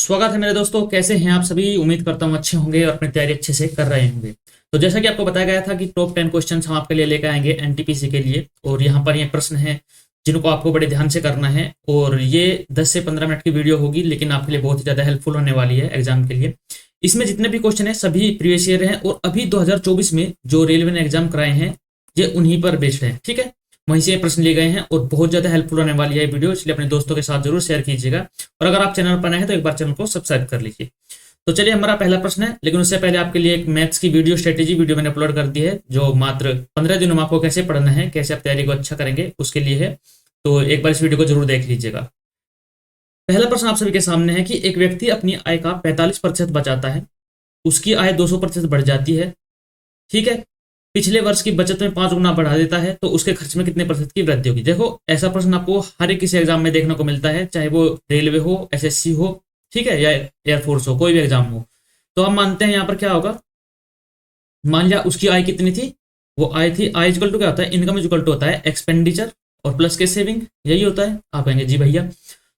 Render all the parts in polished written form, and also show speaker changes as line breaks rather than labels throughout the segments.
स्वागत है मेरे दोस्तों। कैसे हैं आप सभी? उम्मीद करता हूँ अच्छे होंगे और अपनी तैयारी अच्छे से कर रहे होंगे। तो जैसा कि आपको बताया गया था कि टॉप 10 क्वेश्चंस हम आपके लिए लेकर आएंगे एनटीपीसी के लिए, और यहाँ पर ये प्रश्न हैं जिनको आपको बड़े ध्यान से करना है। और ये 10 से 15 मिनट की वीडियो होगी, लेकिन आपके लिए बहुत ही ज़्यादा हेल्पफुल होने वाली है एग्जाम के लिए। इसमें जितने भी क्वेश्चन हैं सभी प्रीवियस ईयर हैं, और अभी 2024 में जो रेलवे ने एग्जाम कराए हैं ये उन्हीं पर बेस्ड है। ठीक है, वहीं से प्रश्न लिए गए हैं और बहुत ज़्यादा हेल्पफुल होने वाली है वीडियो, इसलिए अपने दोस्तों के साथ जरूर शेयर कीजिएगा। और अगर आप चैनल पर नए हैं तो एक बार चैनल को सब्सक्राइब कर लीजिए। तो चलिए, हमारा पहला प्रश्न है, लेकिन उससे पहले आपके लिए एक मैथ्स की वीडियो स्ट्रेटेजी वीडियो मैंने अपलोड कर दी है, जो मात्र 15 दिनों में आपको कैसे पढ़ना है, कैसे आप तैयारी को अच्छा करेंगे उसके लिए है। तो एक बार इस वीडियो को जरूर देख लीजिएगा। पहला प्रश्न आप सभी के सामने है कि एक व्यक्ति अपनी आय का 45% बचाता है, उसकी आय 200% बढ़ जाती है। ठीक है, पिछले वर्ष की बचत में 5 गुना बढ़ा देता है, तो उसके खर्च में कितने प्रतिशत की वृद्धि होगी? देखो, ऐसा प्रश्न आपको हर एक किसी एग्जाम में देखने को मिलता है, चाहे वो रेलवे हो, एसएससी हो, ठीक है, या एयरफोर्स हो, कोई भी एग्जाम हो। तो हम मानते हैं यहाँ पर क्या होगा। मान लिया उसकी आय कितनी थी, वो आय थी, आय इक्वल टू क्या होता है, इनकम इक्वल टू होता है एक्सपेंडिचर और प्लस के सेविंग, यही होता है। आप कहेंगे जी भैया,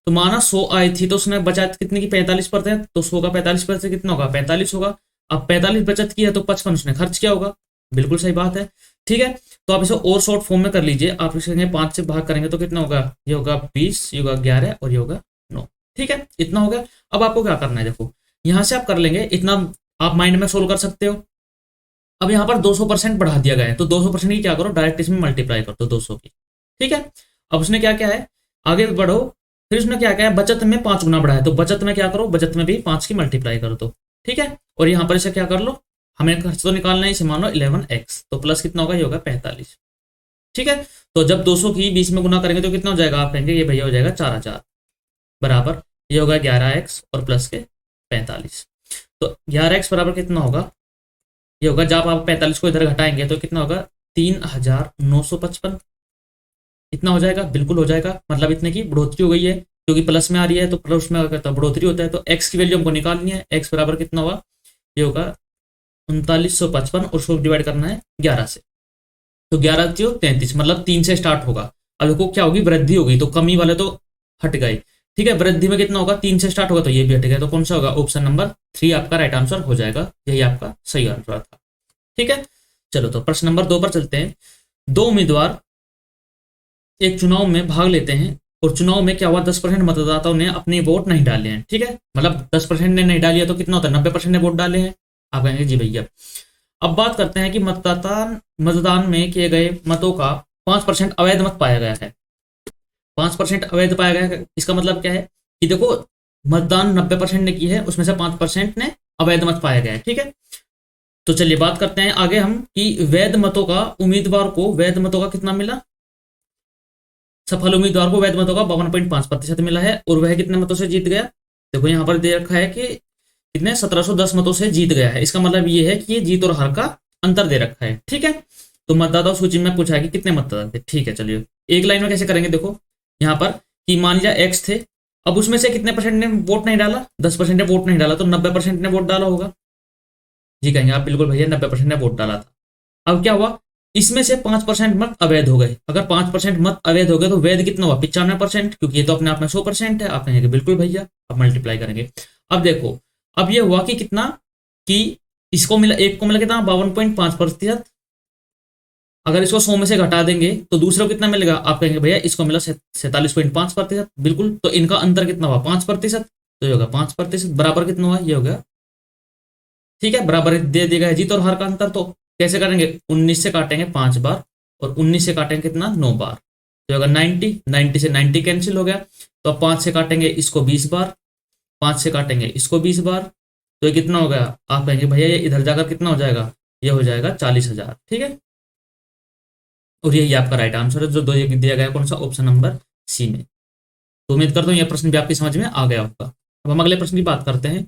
तो माना 100 आय थी तो उसने बचत कितनी की, 45%, तो 100 का 45% कितना होगा, 45 होगा। अब 45 बचत की है तो 55 उसने खर्च किया होगा। बिल्कुल सही बात है। ठीक है, तो आप इसे और शॉर्ट फॉर्म में कर लीजिए। आप इसे 5 से भाग करेंगे तो कितना होगा, ये होगा 20, ये होगा 11 और ये होगा 9। ठीक है, इतना हो गया। अब आपको क्या करना है, देखो यहां से आप कर लेंगे इतना, आप माइंड में सोल्व कर सकते हो। अब यहाँ पर 200% बढ़ा दिया गया है, तो 200% की क्या करो, डायरेक्ट इसमें मल्टीप्लाई कर दो 200 की। ठीक है, अब उसने क्या क्या है, आगे बढ़ो। फिर उसने क्या क्या है, बचत में 5 गुना बढ़ा है, तो बचत में क्या करो, बचत में भी 5 की मल्टीप्लाई कर दो। ठीक है, और यहाँ पर इसे क्या कर लो, हमें खर्च तो निकालना है, इसे मान लो 11x, तो प्लस कितना होगा, ये होगा 45। ठीक है, तो जब 200 की 20 में गुना करेंगे तो कितना हो जाएगा, आप कहेंगे ये भैया हो जाएगा 4000 बराबर, ये होगा 11x और प्लस के 45। तो 11x बराबर कितना होगा, ये होगा, जब आप 45 को इधर घटाएंगे तो कितना होगा, 3955। इतना हो जाएगा, बिल्कुल हो जाएगा। मतलब इतने की बढ़ोतरी हो गई है, क्योंकि प्लस में आ रही है तो प्लस में तो बढ़ोतरी होता है। तो एक्स की वैल्यू हमको निकालनी है, एक्स बराबर कितना होगा, ये होगा 3955 और उसको डिवाइड करना है 11 से। तो 11 जो 33, मतलब 3 से स्टार्ट होगा। अब देखो क्या होगी, वृद्धि हो गई, तो कमी वाले तो हट गए। ठीक है, वृद्धि में कितना होगा, 3 से स्टार्ट होगा, तो ये भी हट गया। तो कौन सा होगा, ऑप्शन नंबर 3 आपका राइट आंसर हो जाएगा, यही आपका सही आंसर था। ठीक है, चलो तो प्रश्न नंबर 2 पर चलते हैं। दो उम्मीदवार एक चुनाव में भाग लेते हैं, और चुनाव में क्या हुआ, 10% मतदाताओं ने अपने वोट नहीं डाले हैं। ठीक है, मतलब 10% ने नहीं डाली है तो कितना होता है, 90% ने वोट डाले हैं। आप कहेंगे जी भैया। अब बात करते हैं कि मतदान में किए गए मतों का 5% अवैध मत पाया गया है। 5% अवैध पाया गया है, इसका मतलब क्या है कि देखो, मतदान 90% ने की है, उसमें से 5% ने अवैध मत पाया गया है। ठीक है, तो चलिए बात करते हैं आगे हम कि वैध मतों का, उम्मीदवार को वैध मतों का कितना मिला। सफल उम्मीदवार को वैध मतों का 52.5% मिला है, और वह कितने मतों से जीत गया। देखो यहाँ पर दे रखा है कि कितने, 1710 मतों से जीत गया है। इसका मतलब ये है कि ये जीत और हार का अंतर दे रखा है। ठीक है, तो मतदाता सूची में पूछा है कि कितने मतदाता थे। ठीक है, चलिए एक लाइन में कैसे करेंगे, देखो यहाँ पर कि मान लिया एक्स थे, अब उसमें से कितने परसेंट ने वोट नहीं डाला, 10% ने वोट नहीं डाला, तो 90% ने वोट डाला होगा। जी कहेंगे आप, बिल्कुल भैया 90% ने वोट डाला था। अब क्या हुआ, इसमें से 5% मत अवैध हो गए। अगर 5% मत अवैध हो गए तो वैध कितना हुआ, 95%, क्योंकि ये तो अपने आप में 100% है। आप कहेंगे बिल्कुल भैया, अब मल्टीप्लाई करेंगे। अब देखो, अब ये हुआ कि कितना, कि इसको मिला, एक को मिला कितना, 52.5%। अगर इसको 100 में से घटा देंगे तो दूसरे को कितना मिलेगा, आप कहेंगे भैया इसको मिला 47.5%। बिल्कुल, तो इनका अंतर कितना हुआ, 5%। तो ये होगा 5% बराबर कितना हुआ, ये हो गया। ठीक है, बराबर दे देगा जीत और हार का अंतर। तो कैसे करेंगे, 19 से काटेंगे 5 बार, और 19 से काटेंगे कितना, 9 बार, तो होगा 90। 90 से 90 कैंसिल हो गया, तो अब 5 से काटेंगे इसको 20 बार, 5 से काटेंगे इसको 20 बार, तो ये कितना हो गया। आप कहेंगे भैया ये इधर जाकर कितना हो जाएगा, ये हो जाएगा 40,000। ठीक है, और यही आपका राइट आंसर है, जो दो दिया गया कौन सा, ऑप्शन नंबर सी में। तो उम्मीद करता हूँ यह प्रश्न भी आपकी समझ में आ गया होगा। अब हम अगले प्रश्न की बात करते हैं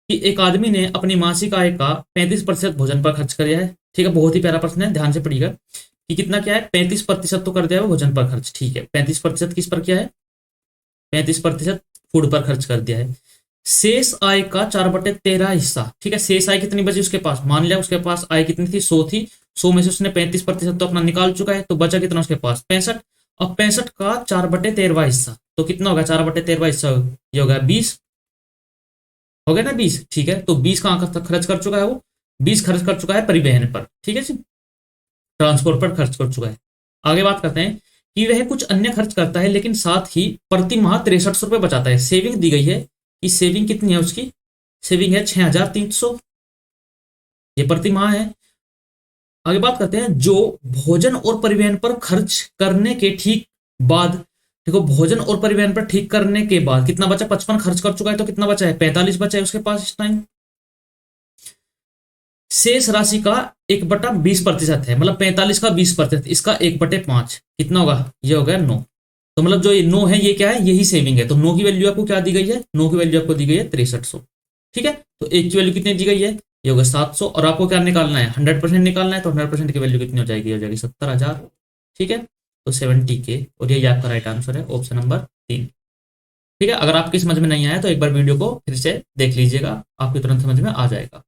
कि एक आदमी ने अपनी मासिक आय का 35% भोजन पर खर्च किया है। ठीक है, बहुत ही प्यारा प्रश्न है, ध्यान से पढ़िएगा कि कितना क्या है, 35% तो कर दिया है भोजन पर खर्च। ठीक है, 35% किस पर किया है, 35% फूड पर खर्च कर दिया है। शेष आय का 4/13 हिस्सा। ठीक है, शेष आय कितनी बची उसके पास, मान लिया उसके पास आय कितनी थी, 100 थी, 100 में से उसने 35% तो अपना निकाल चुका है, तो बचा कितना उसके पास, 65। अब 65 का 4/13 हिस्सा, तो कितना होगा, 4/13 हिस्सा ये होगा 20। हो गया ना 20, ठीक है। तो 20 कहाँ खर्च कर चुका है वो, 20 खर्च कर चुका है परिवहन पर, ठीक है जी, ट्रांसपोर्ट पर खर्च कर चुका है। आगे बात करते हैं कि वह कुछ अन्य खर्च करता है लेकिन साथ ही प्रति माह 6300 रुपये बचाता है। सेविंग दी गई है कि सेविंग कितनी है उसकी, सेविंग है 6300, ये प्रति माह है। आगे बात करते हैं जो भोजन और परिवहन पर खर्च करने के ठीक बाद, देखो भोजन और परिवहन पर ठीक करने के बाद कितना बचा, 55 खर्च कर चुका है, तो कितना बचा है, 45 बचा है उसके पास इस टाइम। शेष राशि का 1/20% है, मतलब 45 का 20%, इसका 1/5 कितना होगा, ये हो गया 9। तो मतलब जो ये 9 है ये क्या है, यही सेविंग है। तो 9 की वैल्यू आपको क्या दी गई है, 9 की वैल्यू आपको दी गई है 6300, ठीक है। तो एक की वैल्यू कितनी दी गई है, ये होगा 700, और आपको क्या निकालना है, 100% निकालना है। तो 100% की वैल्यू कितनी हो जाएगी, हो जाएगी 70,000, ठीक है। तो 70K, और यही आपका राइट आंसर है, ऑप्शन नंबर 3, ठीक है। अगर आपकी समझ में नहीं आया तो एक बार वीडियो को फिर से देख लीजिएगा, आपकी तुरंत समझ में आ जाएगा।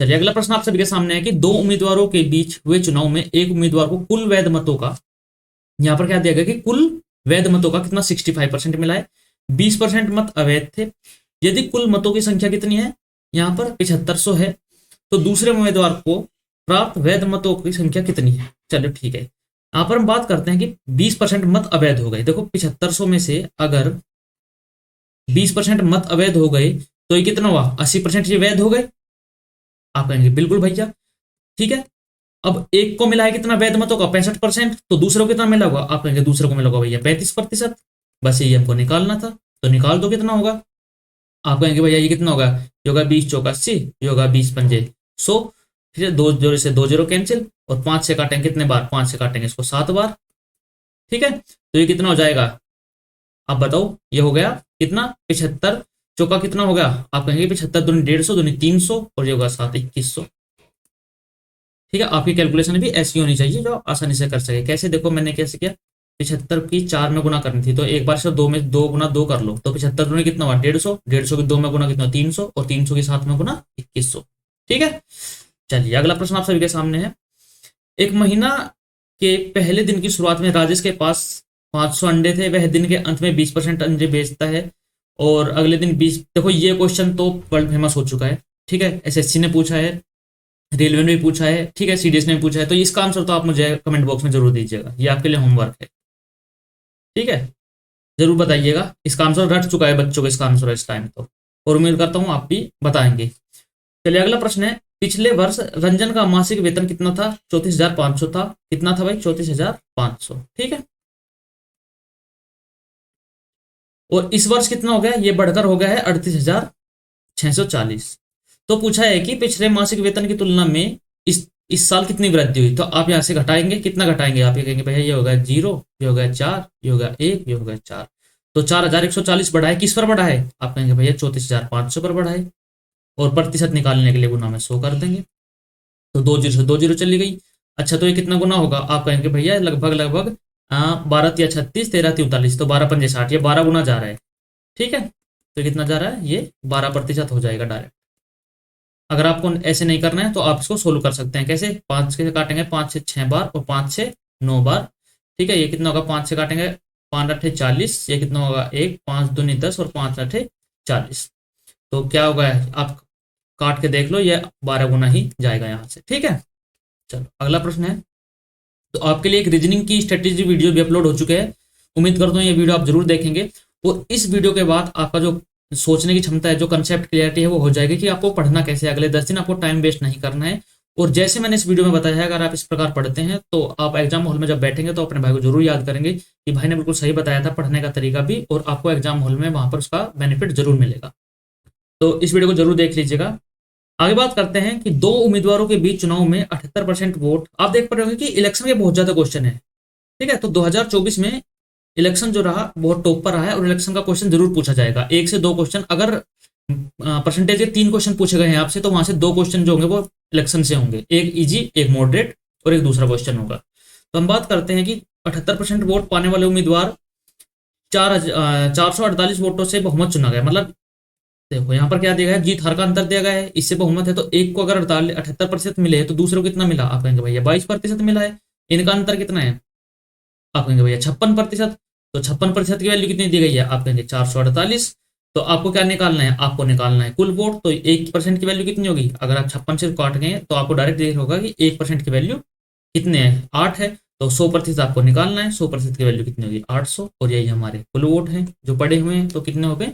चलिए अगला प्रश्न आप सभी के सामने है कि दो उम्मीदवारों के बीच हुए चुनाव में एक उम्मीदवार को कुल वैध मतों का, यहां पर क्या दिया गया कि कुल वैध मतों का कितना 65% मिला है, 20% मत अवैध थे। यदि कुल मतों की संख्या कितनी है, यहां पर 7500 है, तो दूसरे उम्मीदवार को प्राप्त वैध मतों की संख्या कितनी है। चलो ठीक है, यहां पर हम बात करते हैं कि 20% मत अवैध हो गए। देखो 7500 में से अगर 20% मत अवैध हो गए तो ये कितना हुआ, 80% ये वैध हो गए। आप कहेंगे बिल्कुल भैया, ठीक है। अब एक को मिला है कितना वैध मतों का 65%, तो दूसरे को कितना मिला होगा, आप कहेंगे दूसरे को मिला होगा भैया 35%। बस ये हमको निकालना था, तो निकाल दो कितना होगा। आप कहेंगे भैया ये कितना होगा, ये होगा 20 चौका 80, ये होगा 20 पंजे 100, ठीक है। 2 जीरो से 2 जीरो कैंसिल, और 5 से काटेंगे कितने बार, 5 से काटेंगे इसको 7 बार, ठीक है। तो ये कितना हो जाएगा, आप बताओ, ये हो गया कितना 75 चौका कितना हो गया, आप कहेंगे 75 दूनी 150 दूनी 300, और ये होगा 7 2100, ठीक है। आपकी कैलकुलेशन भी ऐसी होनी चाहिए जो आसानी से कर सके। कैसे, देखो मैंने कैसे किया, 75 की 4 में गुना करनी थी, तो एक बार से 2 में 2 गुना 2 कर लो, तो 75 में कितना हुआ 150, 150 की 2 में गुना कितना 300, और 300 की 7 में गुना 2100, ठीक है। चलिए अगला प्रश्न आप सभी के सामने है। एक महीना के पहले दिन की शुरुआत में राजेश के पास 500 अंडे थे, वह दिन के अंत में 20% अंडे बेचता है, और अगले दिन 20, देखो ये क्वेश्चन तो वर्ल्ड फेमस हो चुका है, ठीक है। एसएससी ने पूछा है, रेलवे ने भी पूछा है, ठीक है, सीडीएस ने भी पूछा है, तो इसका आंसर तो आप मुझे कमेंट बॉक्स में जरूर दीजिएगा, ये आपके लिए होमवर्क है, ठीक है। जरूर बताइएगा, इसका आंसर रट चुका है बच्चों को इसका आंसर इस टाइम तो, और उम्मीद करता हूँ आप भी बताएंगे। चलिए अगला प्रश्न है, पिछले वर्ष रंजन का मासिक वेतन कितना था, 34,500 था, कितना था भाई 34,500, ठीक है। और इस वर्ष कितना हो गया, ये बढ़कर हो गया है 38,640। तो पूछा है कि पिछले मासिक वेतन की तुलना में इस साल कितनी वृद्धि हुई। तो आप यहां से घटाएंगे, कितना घटाएंगे, आप ये कहेंगे भैया ये होगा 0, ये होगा 4, ये होगा 1, ये होगा 4। तो 4140 बढ़ा है, किस पर बढ़ा है, आप कहेंगे भैया 34,500 पर बढ़ा है, और प्रतिशत निकालने के लिए गुना में 100 कर देंगे, तो 2 जीरो से 2 जीरो चली गई। अच्छा तो ये कितना गुना होगा, आप कहेंगे भैया लगभग लगभग 12 या 36, 13 43, तो 12 पंजे 60, ये 12 गुना जा रहा है, ठीक है। तो कितना जा रहा है, ये 12% हो जाएगा डायरेक्ट। अगर आपको ऐसे नहीं करना है तो आप इसको सोल्व कर सकते हैं, कैसे, 5 से काटेंगे 5 से 6 बार, और 5 से 9 बार, ठीक है। ये कितना होगा, 5 से काटेंगे 5 8 40, ये कितना होगा 1, 5 दूनी 10, और 5 8 40, तो क्या होगा, आप काट के देख लो, ये 12 गुना ही जाएगा यहाँ से, ठीक है। चलो अगला प्रश्न है, तो आपके लिए एक रीजनिंग की स्ट्रेटेजी वीडियो भी अपलोड हो चुके हैं, उम्मीद करता हूँ ये वीडियो आप जरूर देखेंगे, और इस वीडियो के बाद आपका जो सोचने की क्षमता है, जो कंसेप्ट क्लियरिटी है वो हो जाएगी कि आपको पढ़ना कैसे है। अगले 10 दिन आपको टाइम वेस्ट नहीं करना है, और जैसे मैंने इस वीडियो में बताया है, अगर आप इस प्रकार पढ़ते हैं तो आप एग्जाम हॉल में जब बैठेंगे तो अपने भाई को जरूर याद करेंगे कि भाई ने बिल्कुल सही बताया था पढ़ने का तरीका भी, और आपको एग्जाम हॉल में वहां पर उसका बेनिफिट जरूर मिलेगा। तो इस वीडियो को जरूर देख लीजिएगा। आगे बात करते हैं कि दो उम्मीदवारों के बीच चुनाव में 78% वोट, आप देख पा रहे होंगे कि इलेक्शन के बहुत ज्यादा क्वेश्चन है, ठीक है। तो 2024 में इलेक्शन जो रहा बहुत टॉप पर रहा है, और इलेक्शन का क्वेश्चन जरूर पूछा जाएगा, 1 से 2 क्वेश्चन, अगर परसेंटेज के 3 क्वेश्चन पूछे गए हैं आपसे, तो वहां से 2 क्वेश्चन जो होंगे वो इलेक्शन से होंगे, एक इजी, एक मॉडरेट, और एक दूसरा क्वेश्चन होगा। तो हम बात करते हैं कि 78% वोट पाने वाले उम्मीदवार 448 वोटों से बहुमत चुना गया। मतलब देखो यहाँ पर क्या दिया गया है, जीत हार का अंतर दिया गया है, इससे बहुमत है, तो एक को अगर 78% मिले तो दूसरे को कितना मिला, आप कहेंगे भैया 22% मिला है। इनका अंतर कितना है, आप कहेंगे भैया 56%, तो 56% की वैल्यू कितनी दी गई है, आप कहेंगे 448। तो आपको क्या निकालना है, आपको निकालना है कुल वोट। तो 1% की वैल्यू कितनी होगी, अगर आप 56 से काट गए तो आपको डायरेक्ट देख होगा कि 1% की वैल्यू कितने है, 8 है। तो 100% आपको निकालना है, 100% की वैल्यू कितनी होगी, 800, और यही हमारे कुल वोट हैं जो पड़े हुए हैं। तो कितने हो गए,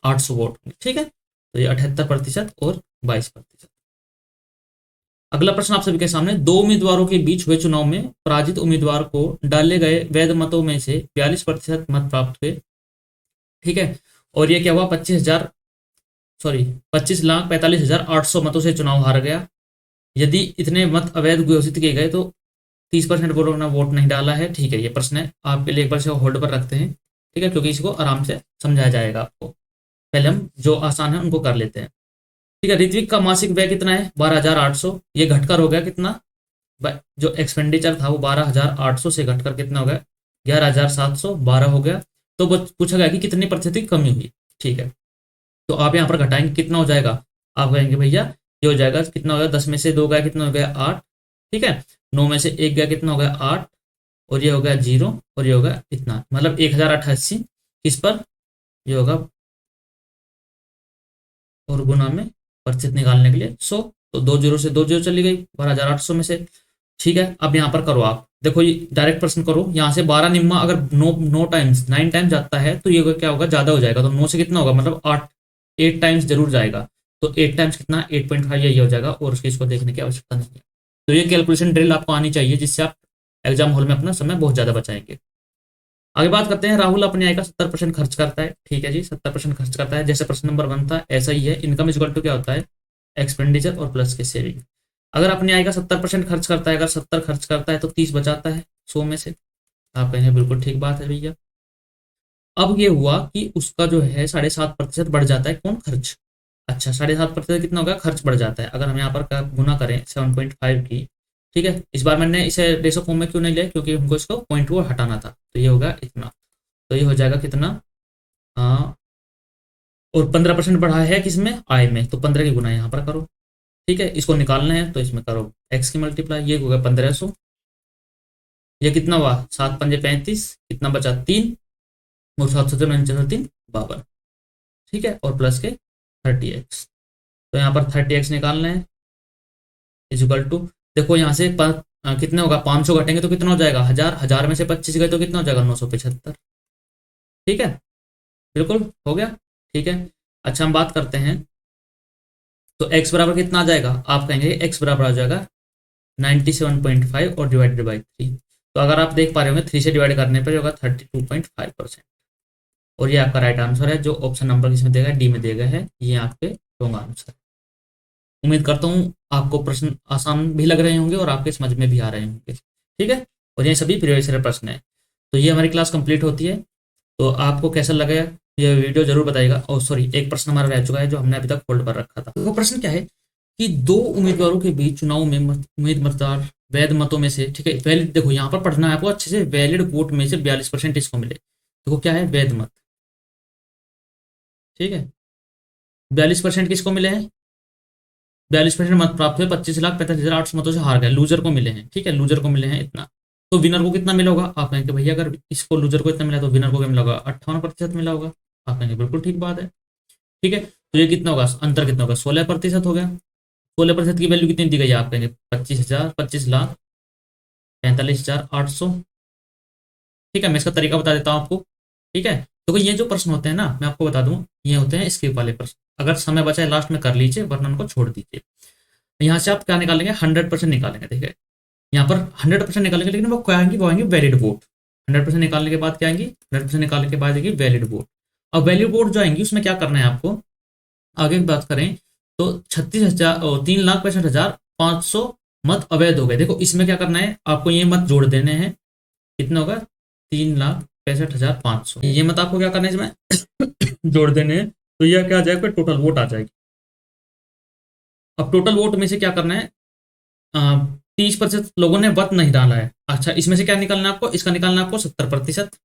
800 वोट, ठीक है। तो ये 78% और 22%। अगला प्रश्न आप सभी के सामने, दो उम्मीदवारों के बीच हुए चुनाव में पराजित उम्मीदवार को डाले गए वैध मतों में से 42% मत प्राप्त हुए, ठीक है। और ये क्या हुआ, 25,45,800 मतों से चुनाव हार गया। यदि इतने मत अवैध घोषित किए गए तो 30% वोटों ने वोट नहीं डाला है, ठीक है। ये प्रश्न है, आपके लिए एक बार से होल्ड पर रखते हैं, ठीक है, क्योंकि इसको आराम से समझाया जाएगा आपको। पहले हम जो आसान है उनको कर लेते हैं, ठीक है। ऋत्विक का मासिक व्यय कितना है, 12,800। ये घटकर हो गया कितना, जो एक्सपेंडिचर था वो 12,800 से घटकर कितना हो गया, 11,712 हो गया। तो पूछा गया कि कितनी प्रतिशत की कमी हुई, ठीक है। तो आप यहाँ पर घटाएंगे, कितना हो जाएगा, आप कहेंगे भैया ये हो जाएगा, कितना हो गया, 10 में से 2 गया, कितना हो गया, 8, ठीक है। 9 में से 1 गया, कितना हो गया, 8, और ये हो गया 0, और ये हो गया इतना, मतलब 1088 किस पर, ये होगा, और गुना में प्रतिशत निकालने के लिए 100। तो 2 जीरो से 2 जीरो चली गई 12,800 में से, ठीक है। अब यहाँ पर करो आप, देखो ये डायरेक्ट प्रश्न करो, यहाँ से 12 निम्मा अगर 9 टाइम्स जाता है तो ये क्या होगा, ज्यादा हो जाएगा। तो 9 से कितना होगा, मतलब 8 टाइम्स जरूर जाएगा। तो 8 टाइम्स कितना, 8.5, यही हो जाएगा, और उसकी इसको देखने की आवश्यकता नहीं है। तो ये कैलकुलेशन ड्रिल आपको आनी चाहिए, जिससे आप एग्जाम हॉल में अपना समय बहुत ज्यादा बचाएंगे। आगे बात करते हैं, राहुल अपनी आय का 70% खर्च करता है, ठीक है जी, 70% खर्च करता है। जैसे प्रश्न नंबर 1 था ऐसा ही है, इनकम इज इक्वल टू क्या होता है, एक्सपेंडिचर और प्लस के सेविंग। अगर अपनी आय का 70% खर्च करता है, अगर 70 खर्च करता है तो 30 बचाता है 100 में से। आप कहेंगे बिल्कुल ठीक बात है भैया। अब ये हुआ कि उसका जो है 7.5% बढ़ जाता है, कौन, खर्च। अच्छा, 7.5% कितना होगा, खर्च बढ़ जाता है। अगर हम यहाँ पर गुना करें 7.5 की, ठीक है। इस बार मैंने इसे रेशो फॉर्म में क्यों नहीं लिया, क्योंकि हमको इसको पॉइंट को हटाना था। तो ये होगा इतना, तो ये हो जाएगा कितना, हाँ, और 15% बढ़ा है किसमें, आय में, तो 15 की गुना यहाँ पर करो, ठीक है। इसको निकालना है तो इसमें करो x की मल्टीप्लाई, ये होगा 1500, ये कितना हुआ, 7×5 = 35, कितना बचा 3, और 7×3 = 52, ठीक है। और प्लस के 30x, तो यहाँ पर 30x निकालना है, इज इक्वल टू, देखो यहाँ से कितने होगा, 500 घटेंगे तो कितना हो जाएगा, 1000, 1000 में से 25 गए तो कितना हो जाएगा, 975, ठीक है। बिल्कुल हो गया, ठीक है। अच्छा, हम बात करते हैं, तो x बराबर कितना आ जाएगा, आप कहेंगे x बराबर आ जाएगा 97.5 और डिवाइडेड बाई 3। तो अगर आप देख पा रहे होंगे 3 से डिवाइड करने पर होगा 32.5%, और ये आपका राइट आंसर है। जो ऑप्शन नंबर इसमें देगा, डी में देगा है, ये आपके रॉन्ग आंसर। उम्मीद करता हूँ आपको प्रश्न आसान भी लग रहे होंगे और आपके समझ में भी आ रहे होंगे, ठीक है। और ये सभी प्रीवियस ईयर प्रश्न है। तो ये हमारी क्लास कंप्लीट होती है। तो आपको कैसा लगा ये वीडियो जरूर बताइएगा। और सॉरी, एक प्रश्न हमारा रह चुका है जो हमने अभी तक होल्ड पर रखा था। वो प्रश्न क्या है कि दो उम्मीदवारों के बीच चुनाव में उम्मीद मतदार वैध मतों में से, ठीक है, वैलिड, देखो यहाँ पर पढ़ना है आपको अच्छे से, वैलिड वोट में से 42% इसको मिले। देखो क्या है, वैध मत, ठीक है। 42% किसको मिले हैं, 42% मत प्राप्त हुए, 25,45,800 मतों से हार गए, लूजर को मिले हैं, ठीक है, लूजर को मिले हैं इतना। तो विनर को कितना मिला होगा, आप कहेंगे भैया अगर इसको लूजर को इतना मिला तो विनर को क्या मिला होगा, 58% मिला होगा। आप कहेंगे बिल्कुल ठीक बात है, ठीक है। तो ये कितना होगा, अंतर कितना होगा, 16% हो गया। 16% की वैल्यू कितनी दी गई है, आप कहेंगे 25,45,45,800, ठीक है। मैं इसका तरीका बता देता हूँ आपको, ठीक है। तो ये जो प्रश्न होते हैं ना, मैं आपको बता दूं, ये होते हैं स्किप वाले प्रश्न। अगर समय बचा है लास्ट में कर लीजिए, वरना उनको छोड़ दीजिए। यहाँ से आप क्या निकालेंगे, 100% निकालेंगे, ठीक है। यहाँ पर 100% निकालेंगे, लेकिन वो क्या आएंगे, वो आएंगे वैलिड वोट। 100% निकालने के बाद क्या आएंगी, 100% निकालने के बाद आएगी वैलिड वोट। अब वैलिड वोट जो आएंगी उसमें क्या करना है आपको, आगे की बात करें तो 3,65,500 मत अवैध हो गए। देखो इसमें क्या करना है आपको, ये मत जोड़ देने हैं, कितना होगा, 3,65,500, ये मत आपको क्या करना है इसमें जोड़ देने हैं। तो यह क्या आ जाएगा, टोटल वोट आ जाएगी। अब टोटल वोट में से क्या करना है, 30% लोगों ने वोट नहीं डाला है। अच्छा, इसमें से क्या निकालना है आपको, इसका निकालना है आपको 70%,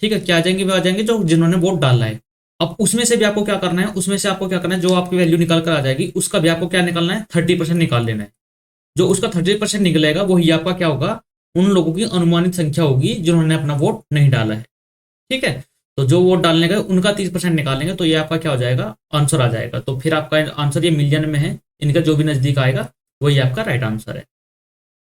ठीक है। क्या आ जाएंगे, वो आ जाएंगे जो जिन्होंने वोट डाला है। अब उसमें से भी आपको क्या करना है, उसमें से आपको क्या करना है, जो आपकी वैल्यू निकाल कर आ जाएगी उसका भी आपको क्या निकालना है, 30% निकाल लेना है। जो उसका 30% निकलेगा वही आपका क्या होगा, उन लोगों की अनुमानित संख्या होगी जिन्होंने अपना वोट नहीं डाला है, ठीक है। तो जो वोट डालने गए उनका 30% निकालेंगे तो ये आपका क्या हो जाएगा, आंसर आ जाएगा। तो फिर आपका आंसर ये मिलियन में है, इनका जो भी नजदीक आएगा वही आपका राइट आंसर है।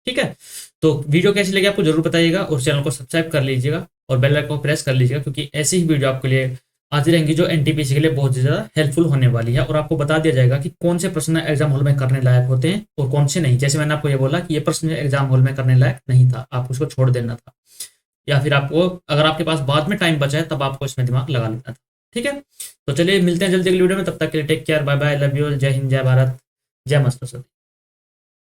ठीक है, तो वीडियो कैसी लगी आपको जरूर बताइएगा और चैनल को सब्सक्राइब कर लीजिएगा और बेल आइकन को प्रेस कर लीजिएगा, क्योंकि ऐसी ही वीडियो आपके लिए आती रहेंगी जो एनटीपीसी के लिए बहुत ज़्यादा हेल्पफुल होने वाली है। और आपको बता दिया जाएगा कि कौन से प्रश्न एग्जाम हॉल में करने लायक होते हैं और कौन से नहीं। जैसे मैंने आपको ये बोला कि ये प्रश्न एग्जाम हॉल में करने लायक नहीं था, आप उसको छोड़ देना था, या फिर आपको अगर आपके पास बाद में टाइम बचा है तब आपको इसमें दिमाग लगा लेना था। ठीक है, तो चलिए मिलते हैं जल्दी अगली वीडियो में, तब तक के लिए take care, bye bye, love you, जय हिंद, जय भारत, जय माता सरस्वती।